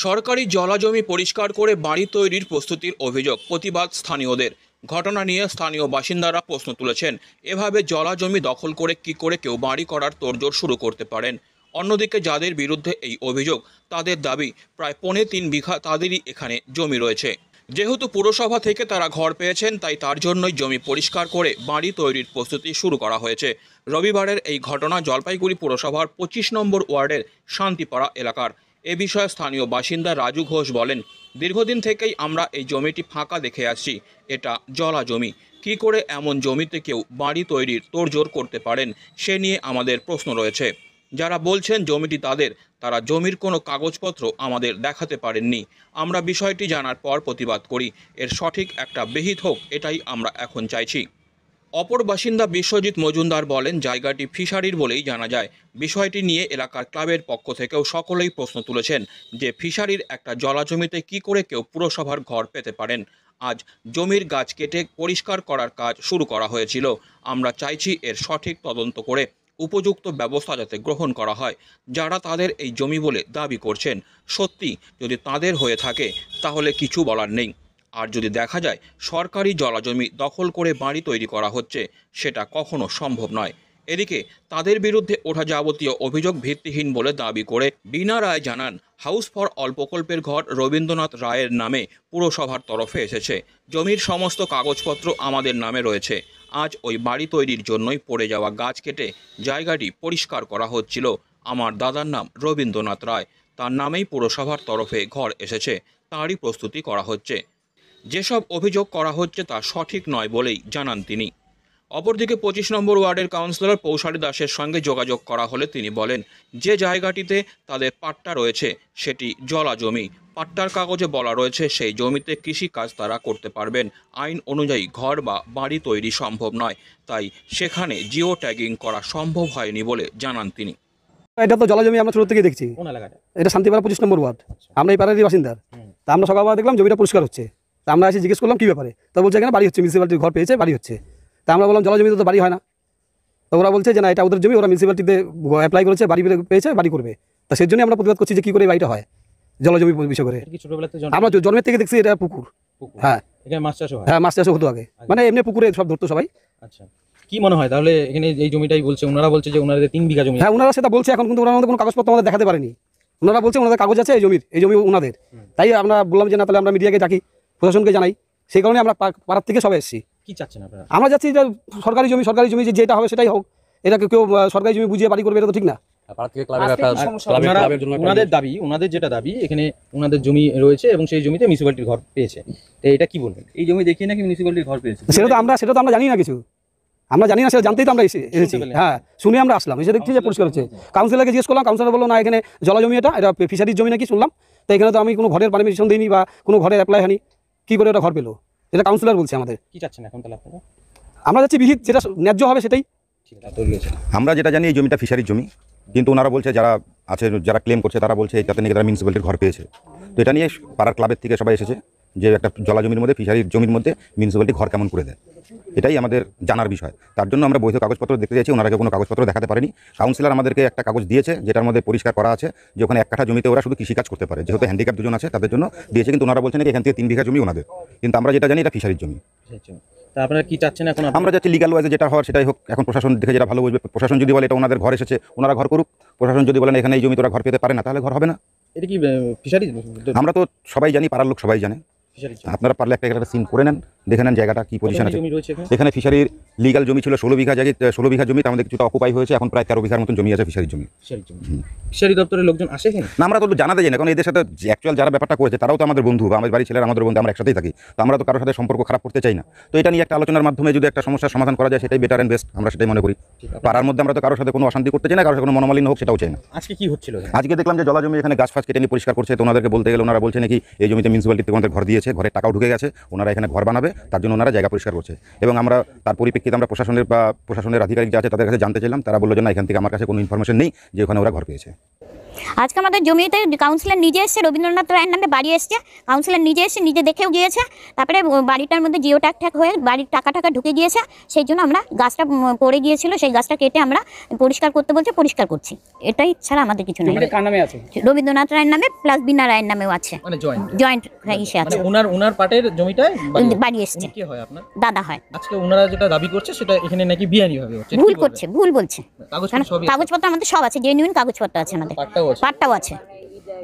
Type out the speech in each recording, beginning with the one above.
সরকারি জলাজমি পরিষ্কার করে বাড়ি তৈরির প্রস্তুতির অভিযোগ, প্রতিবাদ স্থানীয়দের। ঘটনা নিয়ে স্থানীয় বাসিন্দারা প্রশ্ন তুলেছেন, এভাবে জলাজমি দখল করে কি করে কেউ বাড়ি করার তোড়জোড় শুরু করতে পারেন। অন্যদিকে যাদের বিরুদ্ধে এই অভিযোগ, তাদের দাবি প্রায় 3.25 বিঘা তাদেরই এখানে জমি রয়েছে। যেহেতু পুরসভা থেকে তারা ঘর পেয়েছেন, তাই তার জন্যই জমি পরিষ্কার করে বাড়ি তৈরির প্রস্তুতি শুরু করা হয়েছে। রবিবারের এই ঘটনা জলপাইগুড়ি পুরসভার 25 নম্বর ওয়ার্ডের শান্তিপাড়া এলাকার। এ বিষয়ে স্থানীয় বাসিন্দা রাজু ঘোষ বলেন, দীর্ঘদিন থেকেই আমরা এই জমিটি ফাঁকা দেখে আসছি। এটা জলা জমি, কী করে এমন জমিতে কেউ বাড়ি তৈরির তোড়জোড় করতে পারেন, সে নিয়ে আমাদের প্রশ্ন রয়েছে। যারা বলছেন জমিটি তাদের, তারা জমির কোনো কাগজপত্র আমাদের দেখাতে পারেননি। আমরা বিষয়টি জানার পর প্রতিবাদ করি। এর সঠিক একটা বিহিত হোক, এটাই আমরা এখন চাইছি। অপর বাসিন্দা বিশ্বজিৎ মজুমদার বলেন, জায়গাটি ফিশারির বলেই জানা যায়। বিষয়টি নিয়ে এলাকার ক্লাবের পক্ষ থেকেও সকলেই প্রশ্ন তুলেছেন যে ফিশারির একটা জলাজমিতে কি করে কেউ পুরসভার ঘর পেতে পারেন। আজ জমির গাছ কেটে পরিষ্কার করার কাজ শুরু করা হয়েছিল। আমরা চাইছি এর সঠিক তদন্ত করে উপযুক্ত ব্যবস্থা যাতে গ্রহণ করা হয়। যারা তাদের এই জমি বলে দাবি করছেন, সত্যি যদি তাদের হয়ে থাকে তাহলে কিছু বলার নেই। আর যদি দেখা যায় সরকারি জলাজমি দখল করে বাড়ি তৈরি করা হচ্ছে, সেটা কখনো সম্ভব নয়। এদিকে তাদের বিরুদ্ধে ওঠা যাবতীয় অভিযোগ ভিত্তিহীন বলে দাবি করে বীণা রায় জানান, হাউস ফর অল প্রকল্পের ঘর রবীন্দ্রনাথ রায়ের নামে পুরসভার তরফে এসেছে। জমির সমস্ত কাগজপত্র আমাদের নামে রয়েছে। আজ ওই বাড়ি তৈরির জন্যই পড়ে যাওয়া গাছ কেটে জায়গাটি পরিষ্কার করা হচ্ছিল। আমার দাদার নাম রবীন্দ্রনাথ রায়, তার নামেই পুরসভার তরফে ঘর এসেছে, তারই প্রস্তুতি করা হচ্ছে। যেসব অভিযোগ করা হচ্ছে তা সঠিক নয় বলেই জানান তিনি। অপরদিকে 25 নম্বর ওয়ার্ডের কাউন্সিলর পৌশালী দাসের সঙ্গে যোগাযোগ করা হলে তিনি বলেন, যে জায়গাটিতে তাদের পাট্টা রয়েছে সেটি জলা জমি। পাট্টার কাগজে বলা রয়েছে সেই জমিতে কৃষিকাজ তারা করতে পারবেন। আইন অনুযায়ী ঘর বা বাড়ি তৈরি সম্ভব নয়, তাই সেখানে জিও ট্যাগিং করা সম্ভব হয়নি বলে জানান তিনি। এটা তো জলাজমি আমরা ছোট থেকে দেখছি। কোন এলাকাটা? এটা শান্তিপাড়া 25 নম্বর ওয়ার্ড। আমরা এই পাড়ারই বাসিন্দা। তা আমরা সকালবেলা দেখলাম জমিটা পরিষ্কার হচ্ছে। তা আমরা এসে জিজ্ঞেস করলাম কী ব্যাপারে। তো বলছে এখানে বাড়ি হচ্ছে, মিউনিসিপ্যালিটির ঘর পেয়েছে, বাড়ি হচ্ছে। তা আমরা বললাম জলাজমিতে তো বাড়ি হয় না। তো ওরা বলছে যে না, এটা ওদের জমি, ওরা মিউনিসিপ্যালিটিতে অ্যাপ্লাই করেছে, বাড়ি পেয়েছে, বাড়ি করবে। তা সেই জন্যই আমরা প্রতিবাদ করছি যে কী করে এই বাড়িটা হয় জলাজমি বিষয় করে। আমরা জন্মের থেকে দেখছি এটা পুকুর। হ্যাঁ, এখানে মাছ চাষ হয়। হ্যাঁ, মাছ চাষও হতো আগে, মানে এমনি পুকুরে সব ধরতো সবাই। আচ্ছা, কি মনে হয় তাহলে এখানে এই জমিটাই বলছে, ওনারা বলছে যে ওনাদের 3 বিঘা জমি। হ্যাঁ, ওনারা সেটা বলছে এখন, কিন্তু ওনারা আমাদের কোনো কাগজপত্র আমাদের দেখাতে পারেনি। ওনারা বলছে ওনাদের কাগজ আছে, এই জমি ওনাদের। তাই আমরা বললাম যে না, তাহলে আমরা মিডিয়াকে ডাকি, প্রশাসনকে জানাই। সেই কারণে আমরা পাড়ার থেকে সবাই এসেছি। কি চাচ্ছেন আপনারা? আমরা যাচ্ছি যে সরকারি জমি যেটা হবে সেটাই হোক। এটা কেউ সরকারি জমি বুঝিয়ে বাড়ি করবে, এটা তো ঠিক না। ওনাদের যেটা দাবি, এখানে ওনাদের জমি রয়েছে এবং সেই জমিতে মিউনিসিপ্যালিটির ঘর পেয়েছে। তো এটা কি বলবেন? এই জমি দেখিয়ে নাকি মিউনিসিপ্যালিটির ঘর পেয়েছে? সেটা তো আমরা জানি না কিছু। আমরা জানি না, সেটা জানতেই তো আমরা এসেছি। হ্যাঁ, শুনে আমরা আসলাম, এসে দেখছি যে পরিষ্কার হচ্ছে। কাউন্সিলরকে জিজ্ঞেস করলাম, কাউন্সিলর বললো না, এখানে জলাজমি, এটা ফিশারির জমি নাকি শুনলাম। তো এখানে তো আমি কোনো ঘরের পারমিশন দিইনি বা কোনো ঘরের অ্যাপ্লাই হয়নি, কী করে ওটা ঘর পেলো? এটা কাউন্সিলর বলছে আমাদের। কি চাচ্ছেন এখন তাহলে আপনারা? আমরা যাচ্ছি বিহিত, যেটা ন্যায্য হবে সেটাই। আমরা যেটা জানি এই জমিটা ফিশারির জমি, কিন্তু ওনারা বলছে যারা আছে, যারা ক্লেম করছে তারা বলছে যাতে নাকি তারা মিউনিসিপ্যালিটির ঘর পেয়েছে। তো এটা নিয়ে পাড়ার ক্লাবের থেকে সবাই এসেছে যে একটা জলা জমির মধ্যে, ফিশারির জমির মধ্যে মিউনিসিপ্যালিটি ঘর কেমন করে দেয়, এটাই আমাদের জানার বিষয়। তার জন্য আমরা বৈধ কাগজপত্র দেখতে চাইছি। ওনারা কোনো কাগজপত্র দেখাতে পারেনি। কাউন্সিলর আমাদেরকে একটা কাগজ দিয়েছে যেটার মধ্যে পরিষ্কার করা আছে যে ওখানে 1 কাঠা জমিতে ওরা শুধু কৃষিকাজ করতে পারে, যেহেতু হ্যান্ডিক্যাপ দুজন আছে তাদের জন্য দিয়েছে। কিন্তু ওনারা বলছেন নাকি এখান থেকে 3 বিঘা জমি ওনাদের, কিন্তু আমরা যেটা জানি এটা ফিশারির জমি। তা আপনারা কি চাচ্ছেন এখন? আমরা যাচ্ছি লিগাল ওয়াইজে যেটা হওয়ার সেটাই হোক। এখন প্রশাসন দেখে যেটা ভালো বুঝবে। প্রশাসন যদি বলে এটা ওনাদের ঘর এসেছে, ওনারা ঘর করুক। প্রশাসন যদি বলেন এখানে এই জমি তোরা ঘর পেতে পারে না, তাহলে ঘর হবে না। এটা কি ফিশারি? আমরা তো সবাই জানি, পাড়ার লোক সবাই জানে। আপনারা পারলে একটা সিন করে নেন, দেখে নেন জায়গাটা কি পজিশন আছে। এখানে ফিশারির লিগাল জমি ছিল 16 বিঘা জায়গায়, 16 বিঘা জমি, আমাদের কিছুটা অকুপাই হয়েছে। এখন প্রায় 13 বিঘার মতন জমি আছে ফিশারির জমি। ফিশারি দপ্তরের লোকজন আসে এখানে? না, আমরা তো জানাতে যাই না, কারণ এদের সাথে অ্যাকচুয়াল যারা ব্যাপারটা করেছে তারাও তো আমাদের বন্ধু, বা আমাদের বাড়ির ছেলেরা আমাদের বন্ধু, আমরা একসাথেই থাকি। তো আমরা তো কারোর সাথে সম্পর্ক খারাপ করতে চাই না। তো এটা নিয়ে একটা আলোচনার মাধ্যমে যদি একটা সমস্যার সমাধান করা যায়, সেটাই বেটার অ্যান্ড বেস্ট, আমরা সেটাই মনে করি। পাড়ার মধ্যে আমরা তো কারোর সাথে কোনো অশান্তি করতে চাই না, কারোর সাথে কোনো মনোমালিন্য হোক সেটাও চাই না। আজকে কি হচ্ছিল? আজকে দেখলাম যে জলা জমি এখানে গাছ ফাছ কেটে নিয়ে পরিষ্কার করছে। তো ওনাদেরকে বলতে গেলে ওনারা বলছে নাকি এই জমিতে মিউনিসিপ্যালিটি থেকে ঘর দিয়েছে, ঘরের টাকাও ঢুকে গেছে, ওনারা এখানে ঘর বানাবে, তার জন্য ওনারা জায়গা পরিষ্কার করছে। এবং আমরা তার পরিপ্রেক্ষিতে আমরা প্রশাসনের আধিকারিক যা আছে তাদের কাছে জানতে চাইলাম। তারা বললো যে না, এখান থেকে আমার কাছে কোনো ইনফরমেশন নেই যে ওখানে ওরা ঘর পেয়েছে। আজকে আমাদের জমিতে কাউন্সিলর নিজে এসেছে, রবীন্দ্রনাথ রায়ের নামে বাড়ি এসছে, কাউন্সিলর নিজে এসে নিজে দেখেও গিয়েছে। তারপরে বাড়িটার মধ্যে জিও ট্যাগ হয়ে বাড়ির টাকা ঢুকে গিয়েছে, সেই জন্য আমরা গাছটা পড়ে গিয়েছিল, সেই গাছটা কেটে আমরা পরিষ্কার করতে বলছে, পরিষ্কার করছি। এটাই ছাড়া আমাদের কিছু নেই। কার নামে আছে? রবীন্দ্রনাথ রায়ের নামে প্লাস বিনা রায়ের নামেও আছে, মানে জয়েন্ট জয়েন্ট ইসে আছে। ওনার পাটের জমিটায় বাড়ি এসছে, কি হয় আপনার দাদা হয়। আজকে ওনারা যেটা দাবি করছে সেটা এখানে নাকি বিয়ানি ভাবে হচ্ছে, ভুল করছে, ভুল বলছে। কাগজপত্র সবই আছে? কাগজপত্র আমাদের সব আছে, জেনুইন কাগজপত্র আছে আমাদের, পাটটাও আছে।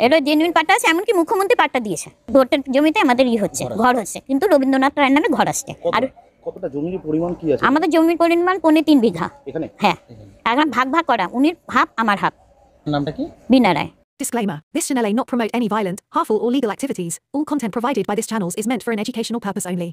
এটা জেনুইন পাট্টা আছে, এমনকি মুখ্যমন্ত্রী পাট্টা দিয়েছে। ভোটের জমিতে আমাদের হচ্ছে, ঘর হচ্ছে, কিন্তু রবীন্দ্রনাথ রায়ের নামে ঘর আসছে। আর কতটা জমির পরিমাণ কি আছে আমাদের জমির পরিমাণ 3.25 বিঘা। এখানে? হ্যাঁ, এখন ভাগ করা, উনির হাফ আমার হাফ। নামটা কি? বিনা রায়। Disclaimer. This channel may not promote any violent, harmful or legal activities. All content provided by this channel is meant for an educational purpose only.